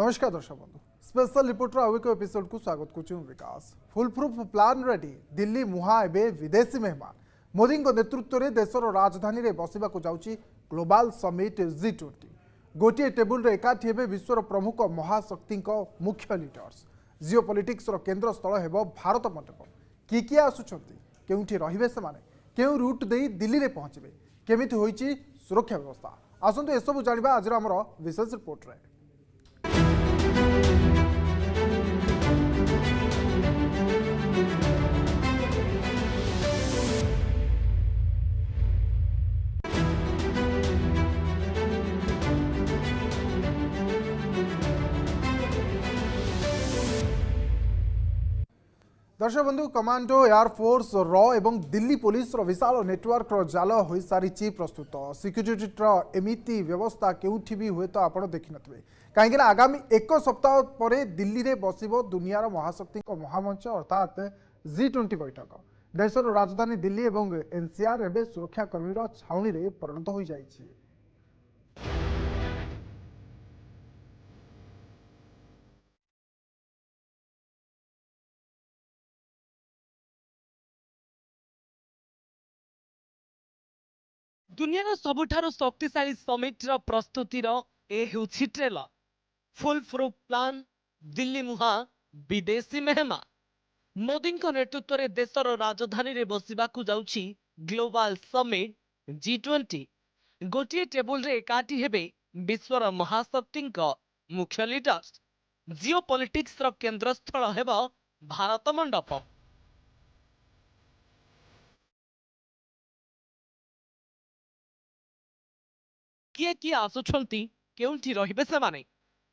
नमस्कार दर्शक बंधु स्पेशल रिपोर्टर आउ एक एपिसोड को स्वागत करुँ विकास full proof plan ready Delhi मुहा एवं विदेशी मेहमान मोदी नेतृत्व में देशर राजधानी में बसवाक जाऊँगी ग्लोबल समिट G20 गोटे टेबुल एकाठी हे विश्वर प्रमुख महाशक्ति मुख्य लीडर्स जिओ पॉलिटिक्स केन्द्र स्थल हेब भारत मंडप किए आसुंच के रे से रूट दे दिल्ली में पहुँचे केमिति होइछि सुरक्षा व्यवस्था आसतु एसबू जाना आज आम विशेष रिपोर्ट रे। दर्शक बंधु कमांडो एयरफोर्स रॉ एवं दिल्ली पुलिस विशाल नेटवर्क जाल हो सारी प्रस्तुत सिक्यूरीटी एमती व्यवस्था केउठी भी हुए तो आपड़ देखि नथिबे कहीं आगामी एक सप्ताह पर दिल्ली में बसिबो दुनियार महाशक्ति महामंच अर्थात G20 बैठक देशर राजधानी दिल्ली और एनसीआर एवं सुरक्षाकर्मी छाउनी रे परिणत हो जाइछि। दुनिया सबुठारो शक्तिशाली समिट प्रस्तुतिर ए हेउछि trailer full proof plan Delhi मुहा विदेशी मेहमान मोदी नेतृत्व में देशर राजधानी रे बसिबाकु जाउछि ग्लोबल समिट G20 गोटे टेबुल रे एकाठी हेबे विश्वर महाशक्ति मुख्य लीडर्स जिओ पॉलिटिक्स केन्द्र स्थल हेब भारत मंडप किए आसुछंती केउंठी रहिबे सेमाने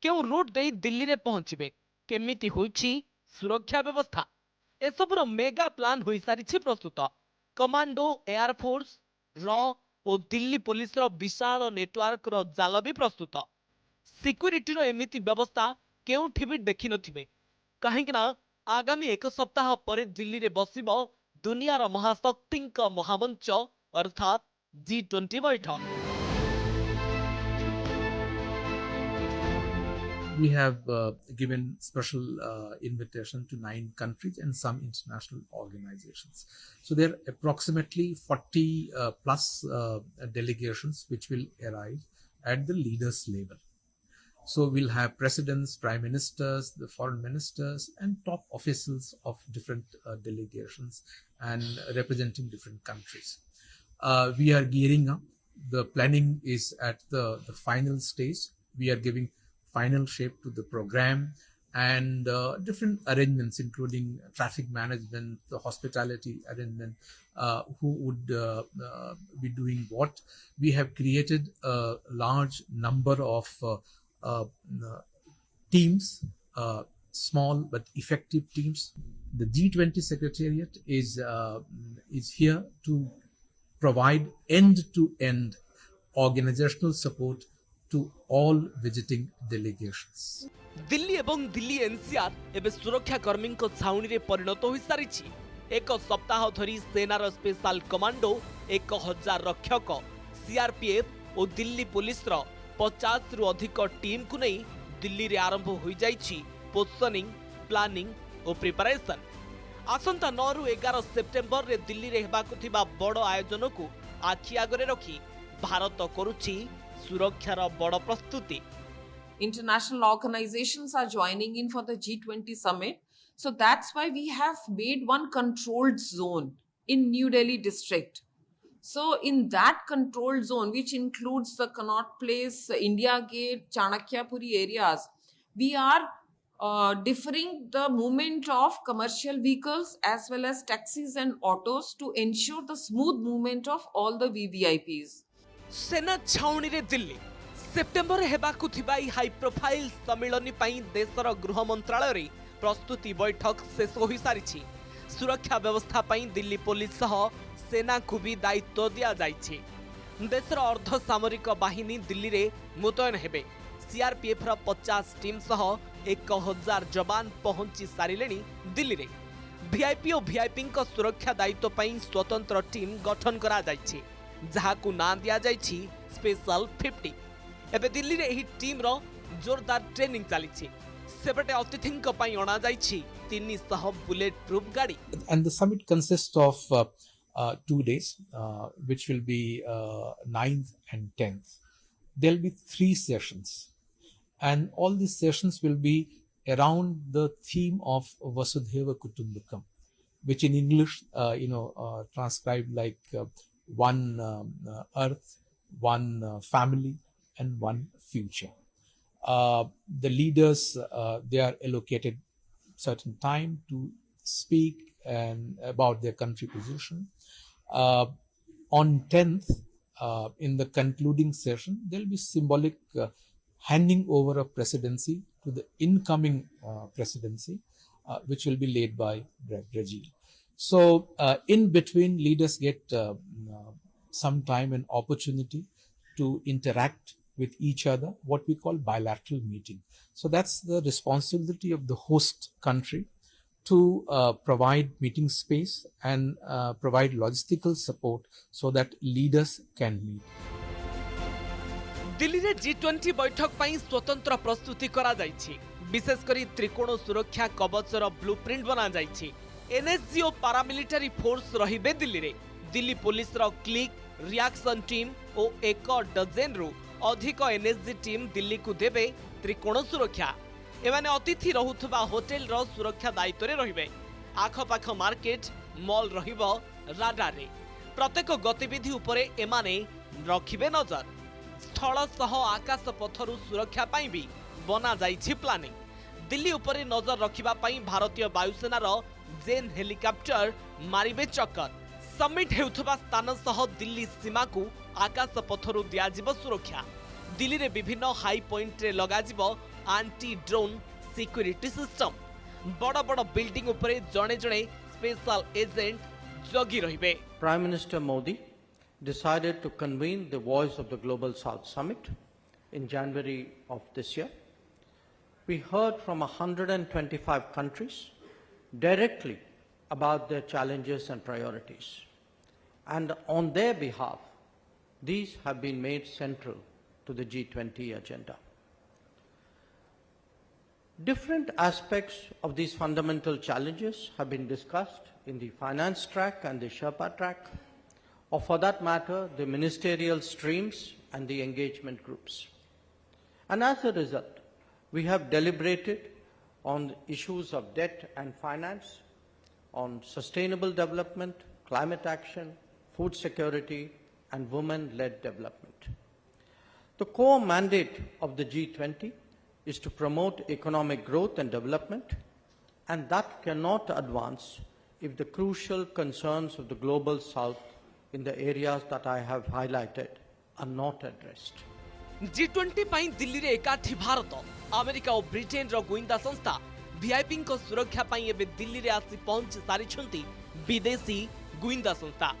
केउ रूट दे दिल्ली रे पहुंचबे केमिति होइछि सुरक्षा व्यवस्था एसबुर मेगा प्लान होई सारिछि प्रस्तुत कमांडो एयरफोर्स रॉ और दिल्ली पुलिस विशाल नेटवर्क जाल भी प्रस्तुत सिक्यूरीटी एमिति व्यवस्था केउठी भी देखि नथिबे कहीं ना आगामी एक सप्ताह पर दिल्ली रे बसिबो दुनियार महाशक्ति महामंच अर्थात G20 बैठक। We have given special invitation to 9 countries and some international organizations. So there are approximately 40 plus delegations which will arrive at the leaders level. So we'll have presidents, prime ministers, the foreign ministers and top officials of different delegations and representing different countries. We are gearing up. The planning is at the final stage. We are giving final shape to the program and different arrangements including traffic management, the hospitality arrangement, who would be doing what. We have created a large number of teams, small but effective teams. The G20 Secretariat is here to provide end-to-end organizational support to all visiting delegations. Delhi एवं Delhi NCR एवं सुरक्षा कर्मी छाउनी रे परिणत हो सारिछि एक सप्ताह धरी सेनार स्पेशल कमांडो 1000 रक्षक सीआरपीएफ और दिल्ली पुलिस 50 रु अधिक टीम को नहीं दिल्ली रे आरंभ हो जाइछि पोजिशनिंग प्लानिंग और प्रिपरेशन आसंता 9 रु 11 सेप्टेम्बर रे दिल्ली रे हेबाकु थिबा बड़ आयोजन को आखि आगरे रखी भारत करुछि सुरक्षार बड़ प्रस्तुति। International organizations are joining in for the G20 summit. So that's why we have made one controlled zone in New Delhi district. So in that controlled zone, which includes the Connaught Place, India Gate, Chanakyapuri areas, we are deferring the movement of commercial vehicles as well as taxis and autos to ensure the smooth movement of all the VVIPs. सेना छाउनी रे Delhi September हेबाकु थिबा high profile सम्मेलन पई देशर गृह मंत्रालय रे प्रस्तुति बैठक शेष हो सारिछि सुरक्षा व्यवस्था पई दिल्ली पुलिस सह सेना को भी दायित्व दिया जाइछि देशर अर्ध सामरिक बाहिनी दिल्ली रे मुतयन हेबे सीआरपीएफ रा 50 टीम सह 1000 जवान पहुंची सारिलेनी दिल्ली रे वीआईपी और वीआईपी को सुरक्षा दायित्व पई स्वतंत्र टीम गठन करा जाइछि जहाकू ना दिया जाइछि स्पेशल 50 एबे दिल्ली रे एही टीम रो जोरदार ट्रेनिंग चली सेपटे अतिथि अणा 300 बुलेट प्रूफ गाड़ी। And the summit consists of 2 days, which will be 9th and 10th. There will be 3 sessions, and all these sessions will be around the theme of Vasudhaiva Kutumbakam, which in English, transcribed like one earth, one family, and one future. The leaders, they are allocated certain time to speak and about their country position. On 10th, in the concluding session, there will be symbolic handing over a presidency to the incoming presidency, which will be led by Brazil. So in between, leaders get some time and opportunity to interact with each other, what we call bilateral meeting. So that's the responsibility of the host country to provide meeting space and provide logistical support so that leaders can meet. Delhi रे G20 बैठक पई स्वतंत्र प्रस्तुति करा जायछि। विशेष करी त्रिकोण सुरक्षा कवचर blueprint बना जायछि। एनएसजी और पारामिलिटारी फोर्स रहिबे दिल्ली रे। दिल्ली पुलिस रो क्लिक रिएक्शन टीम और 1 डजन रु अधिक एनएसजी टीम दिल्ली को देबे त्रिकोण सुरक्षा। एमाने अतिथि रहुथबा होटेल रो सुरक्षा दायित्व रे रहिबे। आखपाख मार्केट मॉल रहिबो राडार रे। प्रत्येक गतिविधि उपरे एमाने रखिबे नजर। स्थल सह आकाश पथरु सुरक्षा पाई भी बना जाइछि प्लानिंग। दिल्ली उपरे नजर रखिबा पाई भारतीय वायुसेना रो जेन हेलिकॉप्टर मारिबे चक्कर। समिट हेउथबा स्थान सह दिल्ली सीमा को आकाश पथरु दियाजिबो सुरक्षा। दिल्ली रे विभिन्न हाई पॉइंट रे लगाजिबो एंटी ड्रोन सिक्योरिटी सिस्टम। बड़ बड़ बिल्डिंग उपरे जणे जणे स्पेशल एजेंट जगी रहिबे। Prime Minister Modi decided to convene the Voice of the Global South Summit in January of this year. We heard from 125 countries directly about their challenges and priorities. And on their behalf, these have been made central to the G20 agenda. Different aspects of these fundamental challenges have been discussed in the finance track and the Sherpa track, or for that matter, the ministerial streams and the engagement groups. And as a result, we have deliberated on issues of debt and finance, on sustainable development, climate action, food security, and women-led development. The core mandate of the G20 is to promote economic growth and development, and that cannot advance if the crucial concerns of the global south in the areas that I have highlighted are not addressed. G20 पाई दिल्ली रे एकाठी Bharat, America और Britain रो गुइंदा संस्था VIP को सुरक्षा पाई एबे दिल्ली रे आसी पहुंच सारिछंती विदेशी गुइंदा संस्था।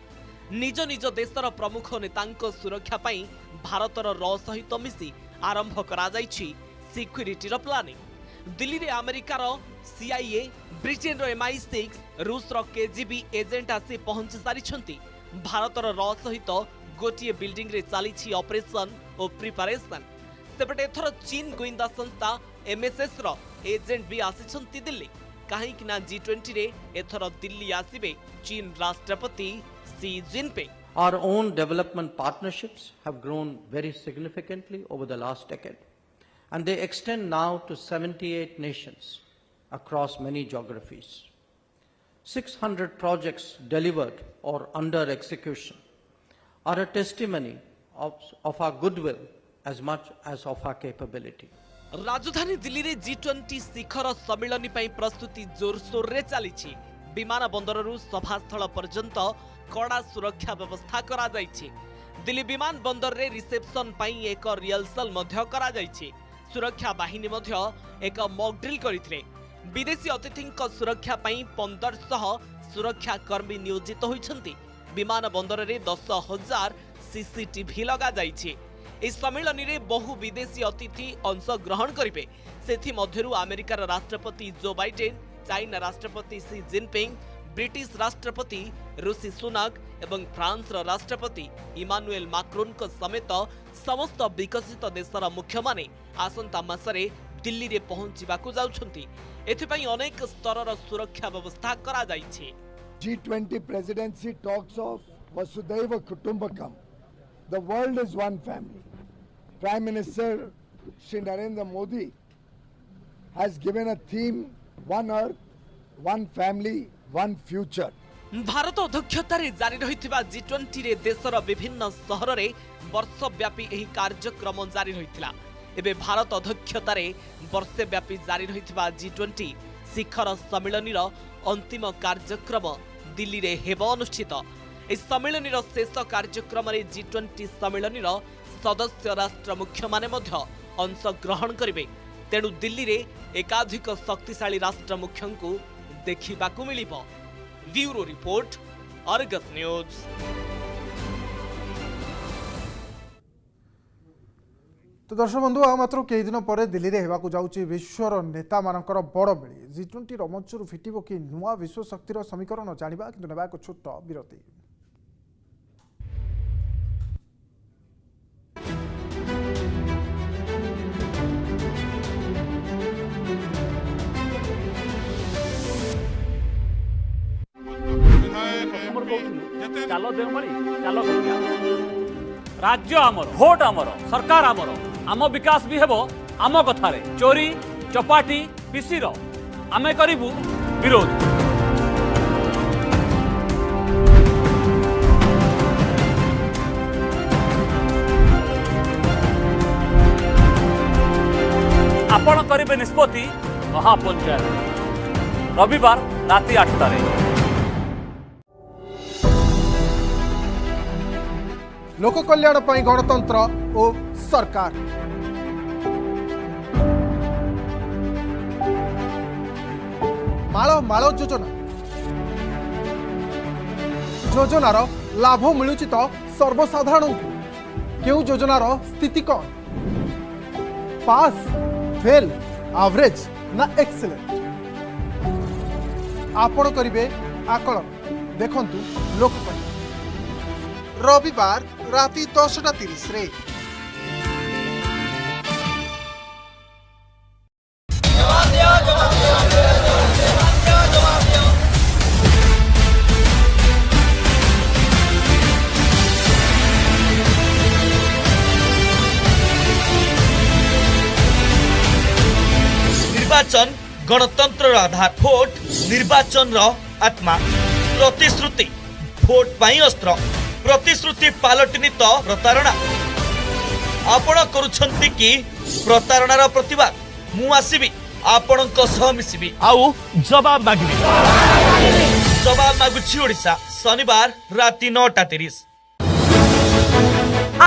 निज निज देशर प्रमुख नेतांको सुरक्षा पाई भारतर र सहित मिसी आरंभ करा जायछि सिक्योरिटी रो प्लानिंग। दिल्ली रे अमेरिका रो CIA, ब्रिटेन रो MI6, रूस रो KGB एजेंट आसी पहुंच सारिछंती। भारतर र सहित गोटिए बिल्डिंग रे चली ऑपरेशन और प्रिपरेशन। सेपटे एथर चीन गोइंदा संस्था MSS रो एजेंट भी आसिछंती दिल्ली। कहीं कि ना G20 रे एथर दिल्ली आसीबे चीन राष्ट्रपति Xi Jinping. Our own development partnerships have grown very significantly over the last decade, and they extend now to 78 nations across many geographies. 600 projects delivered or under execution are a testimony of our goodwill as much as of our capability. राजधानी दिल्ली रे G20 शिखर सम्मेलन पई प्रस्तुति जोरसोर रे चलीछि। विमान बंदररू सभास्थल पर्यंत कड़ा सुरक्षा व्यवस्था करा जायछि। दिल्ली विमान बंदर रे रिसेप्शन पई एक रिहर्सल मध्य करा जायछि। सुरक्षा बाहिनी मध्य एक मॉक ड्रिल करिथिले। विदेशी अतिथिंक सुरक्षा पई 1500 सुरक्षा कर्मी नियोजित होइछन्ति। विमान बंदर रे 10,000 सीसीटीवी लगा जायछि। इस सम्मेलन रे बहु विदेशी अतिथि अंश ग्रहण करिवे। सेथि मध्यरु अमेरिकार राष्ट्रपति जो बाइडेन, चाइना राष्ट्रपति शी जिनपिंग, ब्रिटिश राष्ट्रपति ऋषि सुनाक एवं फ्रांस राष्ट्रपति इमानुएल माक्रोन समेत समस्त विकसित देशर मुख्य माने आसंता मासरे दिल्ली रे पहुंचीबाकू जाउछंती। एथिपई अनेक स्तरर सुरक्षा व्यवस्था करा जाइछे। G20 presidency talks of Vasudhaiva Kutumbakam. The world is one family. Prime Minister Shri Narendra Modi has given a theme, one earth, one family, one future. Bharat अध्यक्षतार जारी रहिथिबा G20 रे देशर विभिन्न सहर रे वर्षव्यापी एही कार्यक्रम जारी रहिथिला। एबे भारत अध्यक्षतार वर्षव्यापी जारी रहिथिबा G20 शिखर सम्मेलनीर अंतिम कार्यक्रम दिल्ली रे हेब अनुष्ठित। इस सम्मेलनीर शेष कार्यक्रम रे G20 सम्मेलनीर सदस्य राष्ट्र मुख्य माने मध्य अंश ग्रहण करिवे। तेणु दिल्ली रे एकाधिक शक्तिशाली राष्ट्र मुख्यंकु देखिबाकू मिलिबो। Bureau report, Argus news. तो दर्शक बंधु आ मात्र कई दिन पर दिल्ली में होगा जाऊँगी विश्वर नेता मानकर बड़ मेली G20 रमंचर फिटब कि नुआ विश्व शक्तिर समीकरण जाना कि ना एक छोट विरति। राज्य आमर, भोट आमर, सरकार आमर, आम विकास भी हेबो आम कथारे। चोरी चपाटी पिसीर आमे करिबु विरोध। आपण करिबे निष्पत्ति महापंचायत रविवार राति 8 लोक कल्याण पर गणतंत्र और सरकार माଳ माଳ योजना योजनार लाभ मिलुची तो सर्वसाधारण क्यों योजनार स्थिति कौन पास फेल एवरेज ना एक्सीलेंट आपण करिवे आकलन देखंतु लोक कल्याण रविवार राति 10:30 रे। निर्वाचन गणतंत्र आधार भोट निर्वाचन आत्मा प्रतिश्रुति भोट पाई अस्त्र प्रतिश्रुति पालटिनी तो प्रतारणा आपण करुछंती कि प्रतारणार प्रतिवाद मु आसीबी आपणक सह मिसिबी आउ जवाब मागिबी जवाब मागुछि ओडिशा शनिवार राति 9:30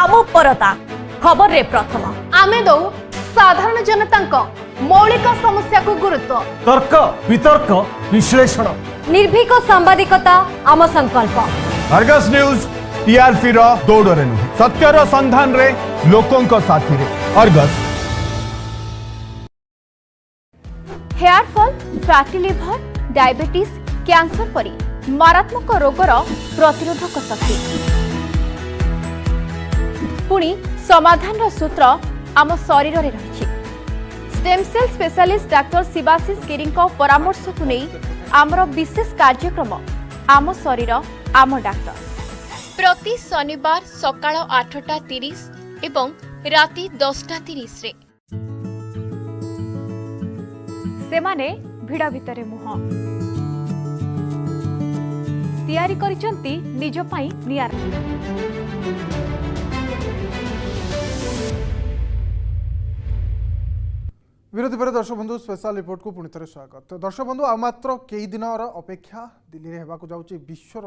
आमो परता खबर रे प्रथम आमे दौ साधारण जनतांक मौलिक समस्या को गुरुत्व तर्क वितर्क विश्लेषण निर्भीक सांबादिकता आम संकल्प अर्गस न्यूज टीआरपी रो दौड़े नुहे सत्यर संधान रे लोकों साथी रे अर्गस। Hair fall fatty liver diabetes cancer परी मारात्मक रोगर प्रतिरोधक शक्ति पुणी समाधान सूत्र आम शरीर रे रही। Stem cell specialist doctor Shivashish Giri परामर्श को नहीं आमर विशेष कार्यक्रम आम शरीर आम डाक्टर प्रति शनिवार सकाळ 8:30 एवं राति 10:30 रे। सेमाने भिड़ भितरे मुह तैयारी करिसंती निज पई नियार विरोधी पर दर्शक बंधु स्पेशल रिपोर्ट को पुणी थे स्वागत। दर्शक बंधु आ मात्र कई दिन अपेक्षा दिल्ली में होगा जाऊँगी विश्वर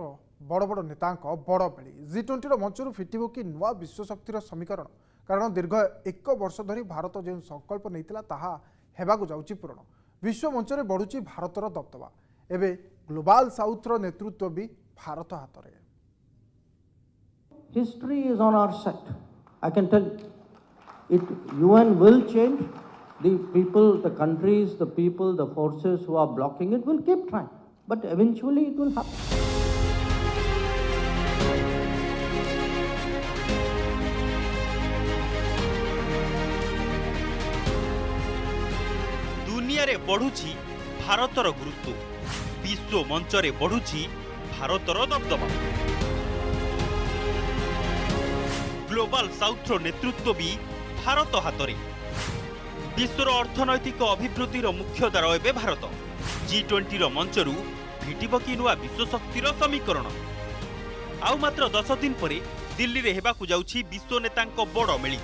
बड़ बड़ नेता बड़ मेली G20 मंचर फिटब कि नुआ विश्व शक्तिर समीकरण कारण दीर्घ 1 वर्ष धरी भारत जो संकल्प नहीं होगा जाऊँगी पूरण विश्व मंचर बढ़ुची भारतर दबदबा एवं ग्लोबल साउथर नेतृत्व भी भारत हाथ में। History is on our side. I can tell you. UN will change. The people, the countries, the people, the forces who are blocking it will keep trying. but eventually it will happen. दुनिया रे बढ़ुची भारतर गुरुत्व, विश्व मंचरे बढ़ुची भारतर दबदबा। Global साउथर नेतृत्व भी भारत हाथ में। विश्वर अर्थनैतिक अभिवृद्धि मुख्य द्वार एवं भारत। G20 मंचरू भेटिब कि नुआ विश्वशक्तिर समीकरण। आउ मात्र 10 दिन परे दिल्ली रे हेबाकु जाउछि विश्व नेतांक बड़ मेली।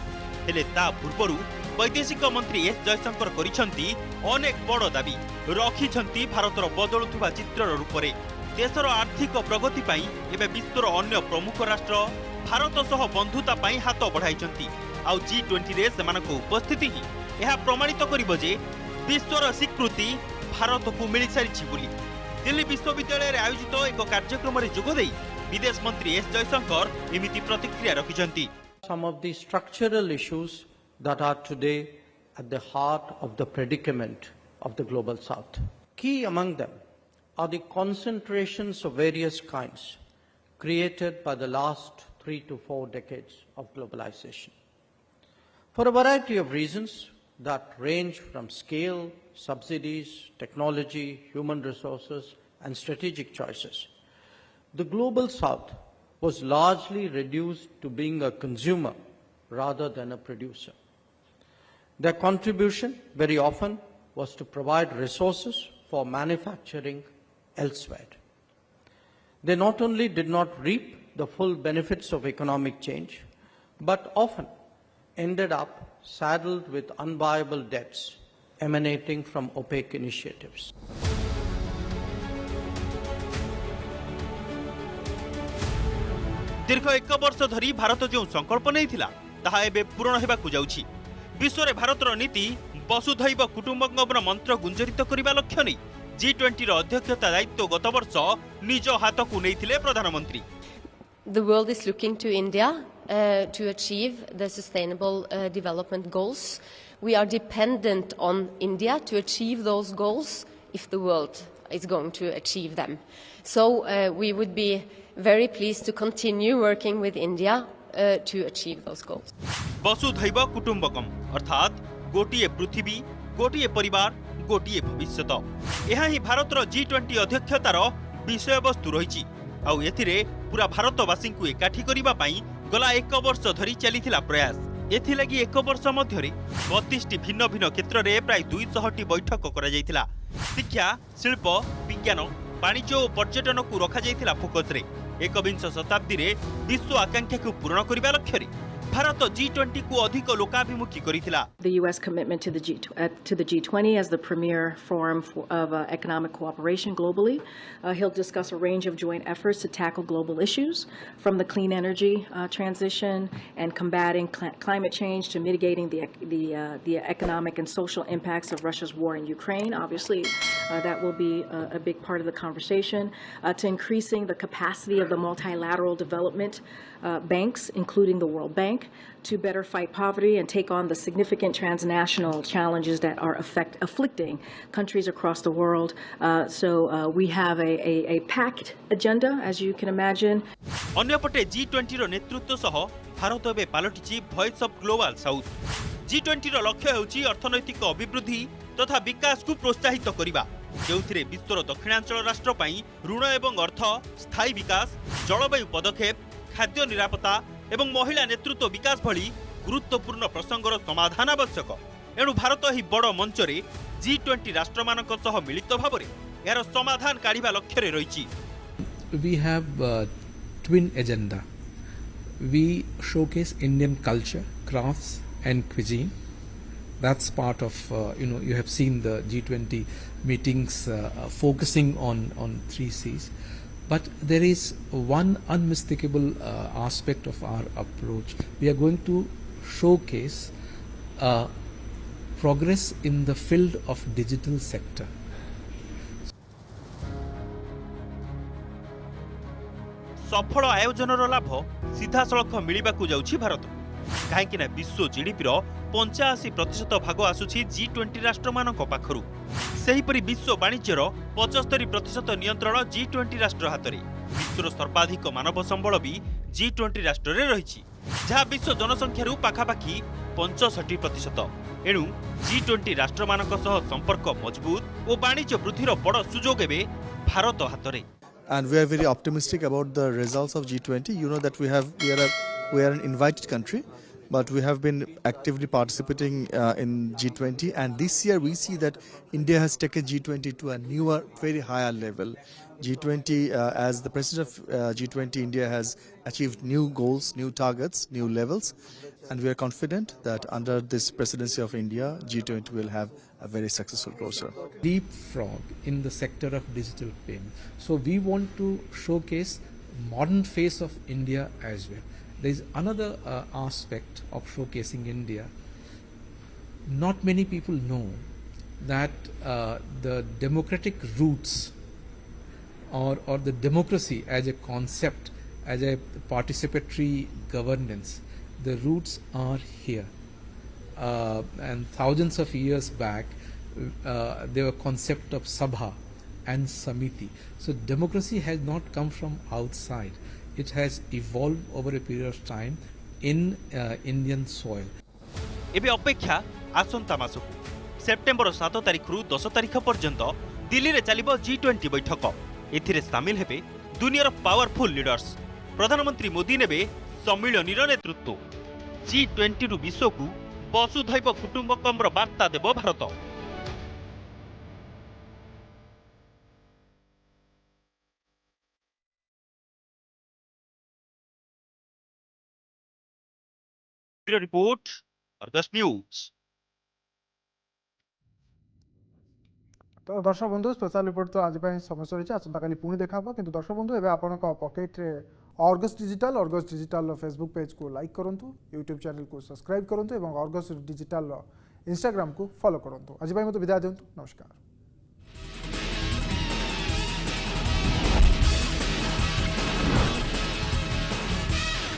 हेले ता पूर्वरु वैदेशिक मंत्री एस जयशंकर करिसंती अनेक बड़ दाबी रखिसंती भारतर बदलुथुबा चित्रर रूपरे। देशर आर्थिक प्रगति पई एबे विश्वर अन्य प्रमुख राष्ट्र भारत सह बंधुता पई हाथ बढ़ाइसंती। आउ G20 रे सेमानक उपस्थिति ही यह प्रमाणित करिबो जे विश्वर स्वीकृति भारत को मिली सारिछि बोली। दिल्ली विश्वविद्यालय रे आयोजित एक कार्यक्रम रे जोग देई विदेश मंत्री एस जयशंकर एमिति प्रतिक्रिया रखिसंती। Some of the structural issues that are today at the heart of the predicament of the global south. Key among them are the concentrations of various kinds created by the last 3 to 4 decades of globalization. For a variety of reasons that range from scale, subsidies, technology, human resources, and strategic choices, the global south was largely reduced to being a consumer rather than a producer. Their contribution very often was to provide resources for manufacturing elsewhere. They not only did not reap the full benefits of economic change, but often ended up saddled with unviable debts emanating from opaque initiatives. दीर्घ 1 वर्ष धरी भारत जो संकल्प नहीं ताहा एबे पूर्ण हेबाकु जाउछि। विश्व रे भारतर नीति वसुधैव कुटुंबकम मंत्र गुंजरित करिबा लक्ष्य नै G20 रो अध्यक्षता दायित्व गत वर्ष निज हाथकु नैथिले प्रधानमंत्री। The world is looking to India to achieve the sustainable development goals. We are dependent on India to achieve those goals if the world is going to achieve them. So we would be very pleased to continue working with India to achieve those goals. वसुधैव कुटुंबकम अर्थात गोटिए पृथ्वी, गोटिए परिवार, गोटिए भविष्यत। यह ही भारतर G20 अध्यक्षतार विषय वस्तु रही। आउ एथिरे पूरा भारतवासी को एकाठी करिबा पई गला 1 वर्ष धरी चलीथिला प्रयास। एथिलागी 1 वर्ष मध्यरे 32 भिन्न भिन्न क्षेत्र रे प्राय 200 बैठक करा जायतिला। शिक्षा, शिल्प, विज्ञान, वाणिज्य और पर्यटन को रखा जायतिला फोकस रे। 21 शताब्दी रे विश्व आकांक्षा को पूर्ण करिबा लक्ष्य रे भारत G20 को अधिक लोकाभिमुखी करिथिला। The US commitment to the G20 as the premier forum of economic cooperation globally. He'll discuss a range of joint efforts to tackle global issues, from the clean energy transition and combating climate change to mitigating the economic and social impacts of Russia's war in Ukraine. Obviously, that will be a big part of the conversation. To increasing the capacity of the multilateral development banks, including the World Bank, to better fight poverty and take on the significant transnational challenges that are afflicting countries across the world. So we have a packed agenda, as you can imagine. अन्यपटे G20 रो नेतृत्व सह भारत एबे पालटिछि voice of global south. G20 रो लक्ष्य हेउछि अर्थनैतिक अभिवृद्धि तथा विकास को प्रोत्साहित करिबा, जेउथिरे विश्वर दक्षिणांचल राष्ट्र पई ऋण एवं अर्थ, स्थायी विकास, जलवायु पदक्षेप, खाद्य निरापत्ता एवं महिला नेतृत्व विकास भली गुरुत्वपूर्ण प्रसंगर समाधान आवश्यक। एणु भारत ही बड़ मंचरे G20 राष्ट्रमानक सह मिलित भावरे यार समाधान काढिबा लक्ष्य रे रहिछि। We have twin agenda. We showcase Indian culture, crafts and cuisine. That's part of you have seen the G20 meetings focusing on 3 C's. But there is one unmistakable aspect of our approach. We are going to showcase progress in the field of digital sector. सफल आयोजनर लाभ सीधा सड़क मिलिबाकू जाउछि भारत। कहीं विश्व GDP 85% भाग आसुछि G20 राष्ट्रमानक पाखरु। सेहीपरि विश्व वाणिज्यर 75% नियंत्रण G20 राष्ट्र हातरे। विश्वर सर्वाधिक मानव संबल भी G20 राष्ट्र रे रहिछि, जहाँ विश्व जनसंख्यारु पाखापाखि 65%। एणु G20 राष्ट्रमानक सह संपर्क मजबूत और वाणिज्य वृद्धिर बड़ सुजोग एबे Bharat हातरे। And we are very optimistic about the results of G20. You know that we are an invited country, but we have been actively participating in G20. And this year we see that India has taken G20 to a newer, very higher level. G20, as the president of G20, India has achieved new goals, new targets, new levels. And we are confident that under this presidency of India, G20 will have a very successful growth. Leapfrog in the sector of digital payment. So we want to showcase modern face of India as well. There is another aspect of showcasing India. Not many people know that the democratic roots or the democracy as a concept, as a participatory governance, the roots are here. And thousands of years back, there were concept of Sabha and Samiti. So democracy has not come from outside. It has evolved over a period of time in Indian soil. एबे अपेक्षा आसंता मासकु September 7 तारिख रु 10 तारिख पर्यंत दिल्ली रे चलिबो G20 बैठक। एथिरे शामिल हेबे दुनियार पावरफुल लीडर्स। प्रधानमंत्री मोदी नेबे सम्मिलनीर नेतृत्व। G20 रु विश्वकु वसुधैव कुटुंबकम वार्ता देव भारत। Report Argus news. तो दर्शक बंधु स्पेशल रिपोर्ट तो आज समय सरी आसंता काली पुणी देखा किंतु दर्शक बंधु एवं आपण पकेट रे अर्गस डिजिटल फेसबुक पेज को लाइक करंतु, यूट्यूब चैनल को सब्सक्राइब करंतु एवं अर्गस डिजिटल इंस्टाग्राम को फॉलो करंतु। आज मत विदाय दिंतु, नमस्कार।